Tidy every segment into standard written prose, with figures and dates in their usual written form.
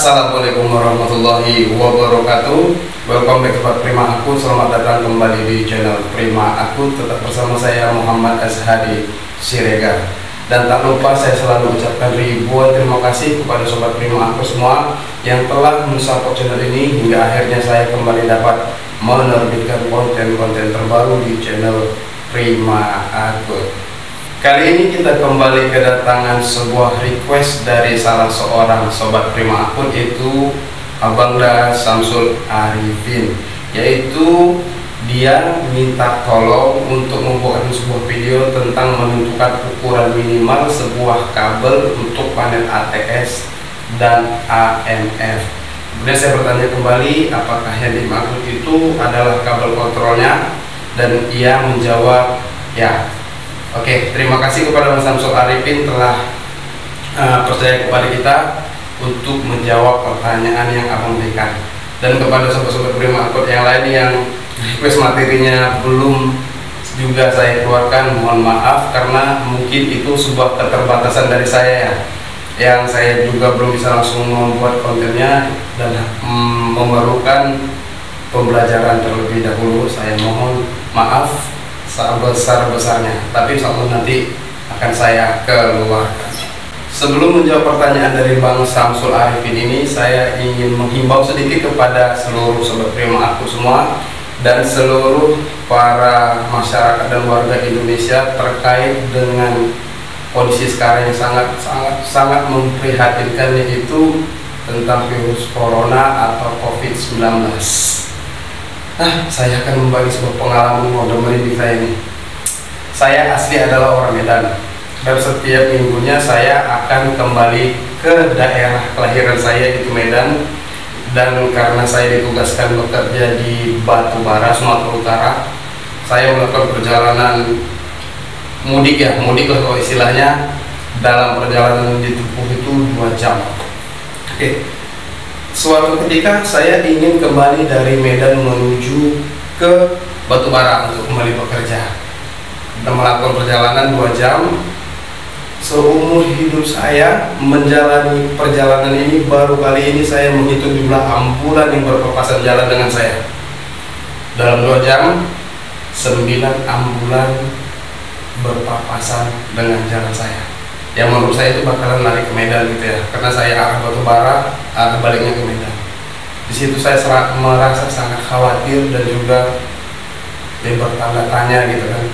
Assalamualaikum warahmatullahi wabarakatuh. Welcome back to Prima Akun. Selamat datang kembali di channel Prima Akun. Tetap bersama saya Muhammad Azhadi Siregar. Dan tak lupa saya selalu ucapkan ribuan terima kasih kepada sobat Prima Akun semua yang telah mensupport channel ini hingga akhirnya saya kembali dapat menerbitkan konten-konten terbaru di channel Prima Akun. Kali ini kita kembali kedatangan sebuah request dari salah seorang sobat Prima Akun, yaitu Abangda Samsul Arifin, yaitu dia minta tolong untuk membuat sebuah video tentang menentukan ukuran minimal sebuah kabel untuk panel ATS dan AMF. Kemudian saya bertanya kembali apakah yang dimaksud itu adalah kabel kontrolnya, dan ia menjawab ya. Oke, terima kasih kepada Mas Samsul Arifin telah percaya kepada kita untuk menjawab pertanyaan yang abang berikan. Dan kepada sobat-sobat Prima Akun yang lain yang request materinya belum juga saya keluarkan, mohon maaf karena mungkin itu sebuah keterbatasan dari saya ya, yang saya juga belum bisa langsung membuat kontennya dan memerlukan pembelajaran terlebih dahulu. Saya mohon maaf sebesar-besarnya, tapi insyaallah nanti akan saya keluarkan. Sebelum menjawab pertanyaan dari Bang Samsul Arifin ini, saya ingin menghimbau sedikit kepada seluruh sobat Prima Akun semua dan seluruh para masyarakat dan warga Indonesia terkait dengan kondisi sekarang yang sangat memprihatinkan, yaitu tentang virus corona atau COVID-19. Saya akan membagi sebuah pengalaman modal merinding saya ini. Saya asli adalah orang Medan, dan setiap minggunya saya akan kembali ke daerah kelahiran saya, yaitu Medan. Dan karena saya ditugaskan bekerja di Batubara, Sumatera Utara, saya melakukan perjalanan mudik lah kalau istilahnya. Dalam perjalanan ditempuh itu 2 jam. Oke. Suatu ketika saya ingin kembali dari Medan menuju ke Batubara untuk kembali bekerja. Kita melakukan perjalanan 2 jam. Seumur hidup saya menjalani perjalanan ini, baru kali ini saya menghitung jumlah ambulan yang berpapasan jalan dengan saya. Dalam 2 jam, 9 ambulan berpapasan dengan jalan saya, yang menurut saya itu bakalan lari ke Medan gitu ya, karena saya arah Batubara, arah baliknya ke Medan. Di situ saya merasa sangat khawatir dan juga bertanda tanya gitu kan,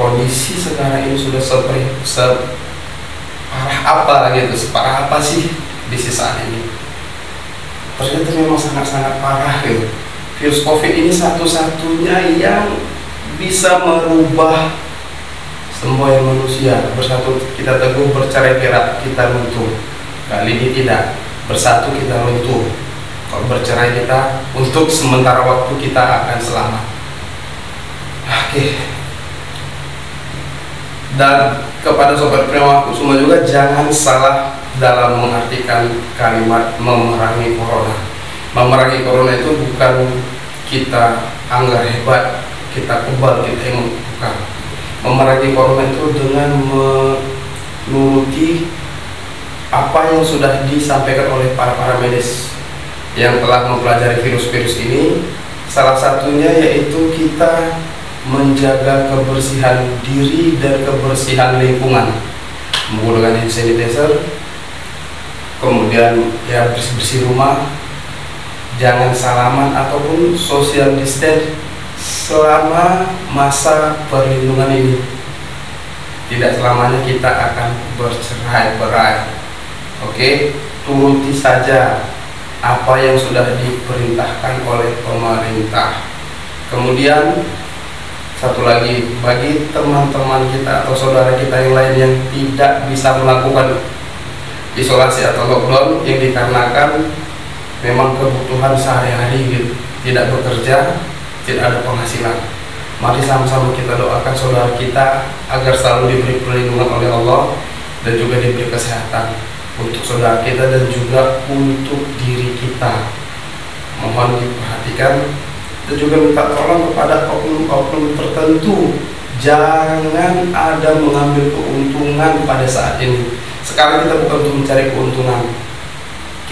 kondisi sekarang ini sudah separah apa gitu, separah apa sih di saat ini. Ternyata memang sangat-sangat parah gitu. Virus COVID ini satu-satunya yang bisa merubah semua yang manusia. Bersatu kita teguh, bercerai berai kita runtuh. Kali ini tidak, bersatu kita runtuh. Kalau bercerai kita, untuk sementara waktu kita akan selamat. Oke. Dan kepada sobat Prima Akun semua juga, jangan salah dalam mengartikan kalimat memerangi corona. Memerangi corona itu bukan kita anggar hebat, kita kebal, kita imut, bukan. Memerangi corona itu dengan menuruti apa yang sudah disampaikan oleh para medis yang telah mempelajari virus-virus ini. Salah satunya yaitu kita menjaga kebersihan diri dan kebersihan lingkungan, menggunakan hand sanitizer, kemudian ya bersih-bersih rumah, jangan salaman ataupun social distance selama masa perlindungan ini. Tidak selamanya kita akan bercerai-berai. Oke, turuti saja apa yang sudah diperintahkan oleh pemerintah. Kemudian satu lagi, bagi teman-teman kita atau saudara kita yang lain yang tidak bisa melakukan isolasi atau lockdown yang dikarenakan memang kebutuhan sehari-hari gitu, tidak bekerja, tidak ada penghasilan, mari sama-sama kita doakan saudara kita agar selalu diberi perlindungan oleh Allah dan juga diberi kesehatan untuk saudara kita dan juga untuk diri kita. Mohon diperhatikan dan juga minta tolong kepada oknum-oknum tertentu, jangan ada mengambil keuntungan pada saat ini. Sekarang kita bukan untuk mencari keuntungan,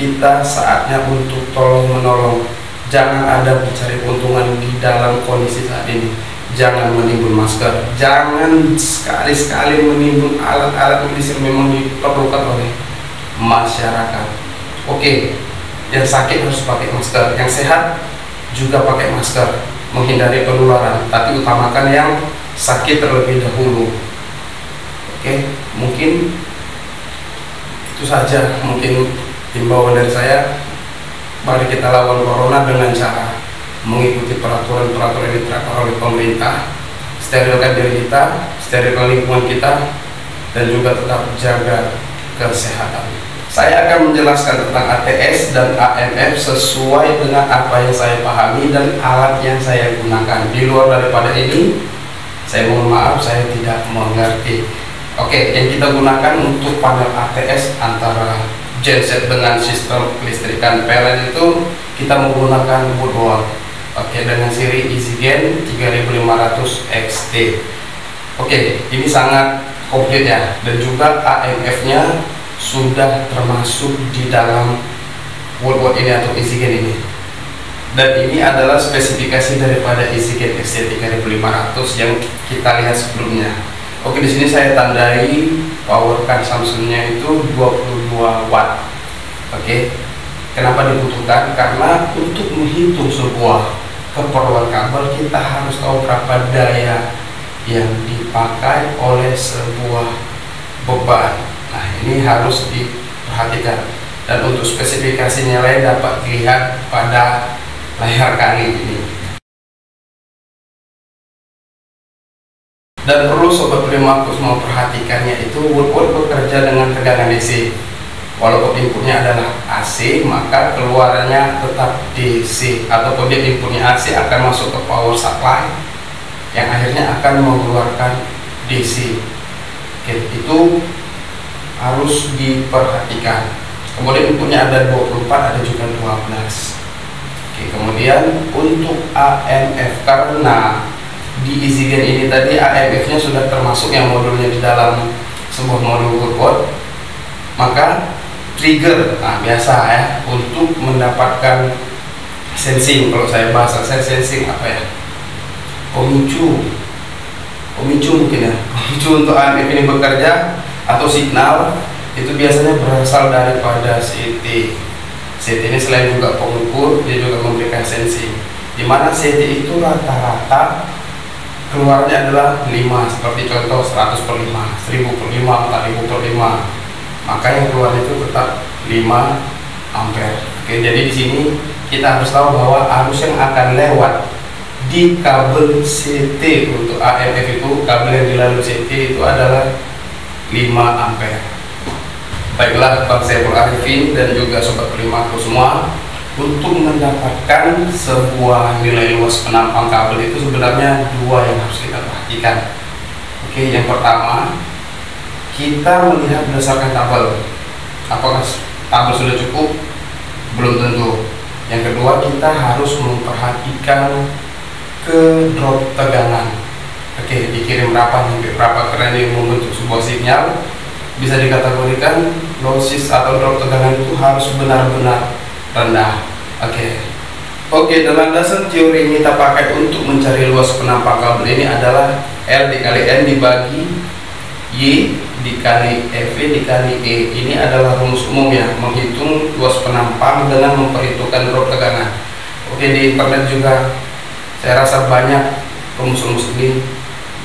kita saatnya untuk tolong menolong. Jangan ada mencari keuntungan di dalam kondisi saat ini. Jangan menimbun masker, jangan sekali-sekali menimbun alat-alat medis yang memang diperlukan oleh masyarakat. Oke, yang sakit harus pakai masker, yang sehat juga pakai masker, menghindari penularan, tapi utamakan yang sakit terlebih dahulu. Oke, mungkin itu saja mungkin himbauan dari saya. Mari kita lawan corona dengan cara mengikuti peraturan-peraturan yang diterapkan oleh pemerintah, sterilkan diri kita, sterilkan lingkungan kita, dan juga tetap jaga kesehatan. Saya akan menjelaskan tentang ATS dan AMF sesuai dengan apa yang saya pahami dan alat yang saya gunakan. Di luar daripada ini, saya mohon maaf, saya tidak mengerti. Oke, yang kita gunakan untuk panel ATS antara genset dengan sistem kelistrikan PLN itu kita menggunakan Woodward. Oke, dengan seri EasyGain 3500 XT. Oke, ini sangat komplit ya, dan juga AMF-nya sudah termasuk di dalam Woodward ini atau EasyGain ini. Dan ini adalah spesifikasi daripada EasyGain XT 3500 yang kita lihat sebelumnya. Oke, di sini saya tandai power consumption-nya itu 22 watt. Oke, kenapa dibutuhkan? Karena untuk menghitung sebuah keperluan kabel kita harus tahu berapa daya yang dipakai oleh sebuah beban. Nah, ini harus diperhatikan. Dan untuk spesifikasinya lain dapat dilihat pada layar kali ini. Dan perlu Sobat Primakus memperhatikannya itu, Woodward bekerja dengan tegangan DC. Walaupun inputnya adalah AC, maka keluarannya tetap DC. Ataupun dia inputnya AC akan masuk ke power supply yang akhirnya akan mengeluarkan DC. Oke, itu harus diperhatikan. Kemudian inputnya ada 24, ada juga 12. Oke, kemudian untuk AMF, karena di EasyGain ini tadi AMF-nya sudah termasuk yang modulnya di dalam sebuah modul Woodward, maka trigger, nah biasa ya, untuk mendapatkan sensing. Kalau saya bahasa saya sensing apa ya, pemicu mungkin ya, pemicu untuk AMF ini bekerja atau signal itu biasanya berasal daripada CT. CT ini selain juga pengukur, dia juga memberikan sensing, dimana CT itu rata-rata keluarnya adalah 5, seperti contoh 100/5, 1000/5, 4000/5, maka yang keluar itu tetap 5 ampere. Oke, jadi di sini kita harus tahu bahwa arus yang akan lewat di kabel CT untuk AMF itu, kabel yang dilalui CT itu adalah 5 ampere. Baiklah Bang Saiful Arifin dan juga Sobat Primakus semua, untuk mendapatkan sebuah nilai luas penampang kabel itu sebenarnya 2 yang harus kita perhatikan. Oke, yang pertama kita melihat berdasarkan tabel, apakah tabel sudah cukup? Belum tentu. Yang kedua, kita harus memperhatikan ke drop tegangan. Oke, dikirim berapa sampai berapa, karena ini membentuk sebuah sinyal. Bisa dikategorikan losses atau drop tegangan itu harus benar-benar rendah. Oke, dalam dasar teori ini kita pakai untuk mencari luas penampang kabel ini adalah L dikali N dibagi Y dikali EV dikali E. Ini adalah rumus umum ya, menghitung luas penampang dengan memperhitungkan drop tegangan. Oke, di internet juga saya rasa banyak rumus-rumus ini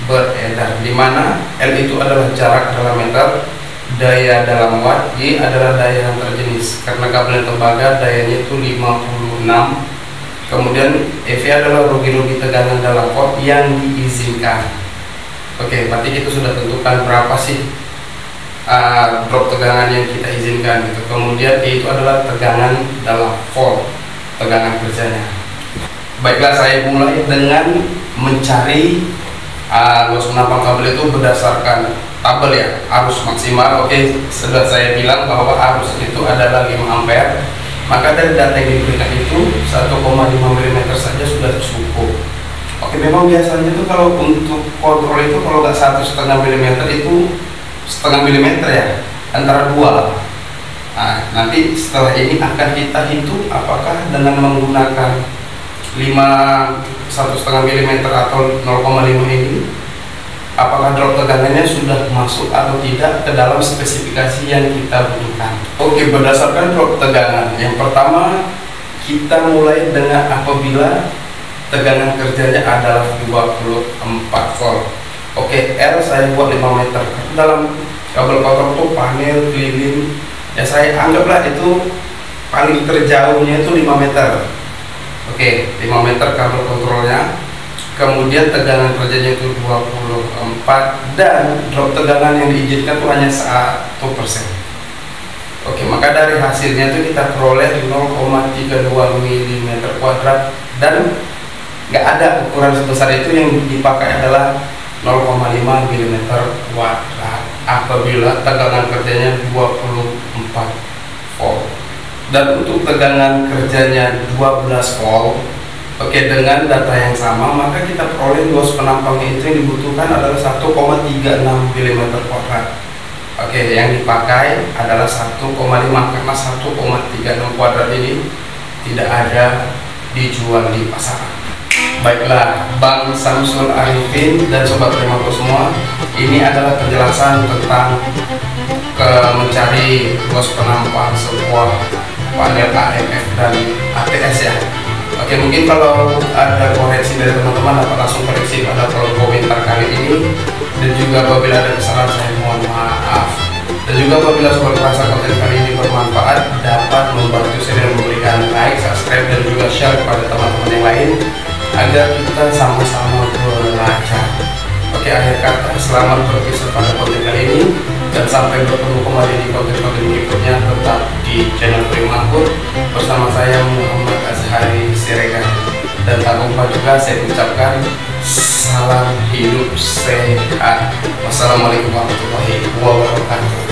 beredar, di mana L itu adalah jarak dalam meter, daya dalam watt, Y adalah daya antar jenis. Karena kabel yang tembaga dayanya itu 56. Kemudian EV adalah rugi-rugi tegangan dalam volt yang diizinkan. Oke, berarti kita sudah tentukan berapa sih drop tegangan yang kita izinkan gitu. Kemudian E itu adalah tegangan dalam volt, tegangan kerjanya. Baiklah, saya mulai dengan mencari luas penampang kabel itu berdasarkan tabel ya, arus maksimal. Oke, sudah saya bilang bahwa arus itu adalah 5 ampere, maka dari data yang diberikan itu 1,5 mm saja sudah cukup. Oke, memang biasanya itu kalau untuk kontrol itu kalau nggak 1,5 mm itu setengah milimeter ya, antara 2. Nah, nanti setelah ini akan kita hitung apakah dengan menggunakan 1,5 mm atau 0,5 ini, apakah drop tegangannya sudah masuk atau tidak ke dalam spesifikasi yang kita butuhkan. Oke, berdasarkan drop tegangan, yang pertama kita mulai dengan apabila tegangan kerjanya adalah 24 volt. Oke, L saya buat 5 meter. Dalam kabel kotor itu panel, lilin, ya saya anggaplah itu paling terjauhnya itu 5 meter. Oke, 5 meter kabel kontrolnya. Kemudian tegangan kerjanya itu 24 dan drop tegangan yang diizinkan itu hanya 1%. Oke, maka dari hasilnya itu kita peroleh 0,32 mm kuadrat dan nggak ada ukuran sebesar itu, yang dipakai adalah 0,5 mm kuadrat apabila tegangan kerjanya 24 volt. Dan untuk tegangan kerjanya 12 volt, oke, dengan data yang sama, maka kita peroleh luas penampangnya itu yang dibutuhkan adalah 1,36 mm kuadrat. Oke, yang dipakai adalah 1,5 karena 1,36 kuadrat ini tidak ada dijual di pasaran. Baiklah, Bang Samsul Arifin dan Sobat Primaku semua, ini adalah penjelasan tentang mencari luas penampang sebuah panel AMF dan ATS ya. Oke, mungkin kalau ada koreksi dari teman-teman dapat langsung koreksi pada kolom komentar kali ini, dan juga apabila ada kesalahan saya mohon maaf. Dan juga apabila sobat merasa konten kali ini bermanfaat, dapat membantu saya memberikan like, subscribe, dan juga share kepada teman-teman yang lain agar kita sama-sama belajar. Oke, akhir kata selamat berpisah pada konten kali ini, dan sampai bertemu kembali di konten-konten berikutnya tetap di channel Prima Akut bersama saya Muhammad Azhari Siregar. Dan tak lupa juga saya ucapkan salam hidup sehat. Wassalamualaikum warahmatullahi wabarakatuh.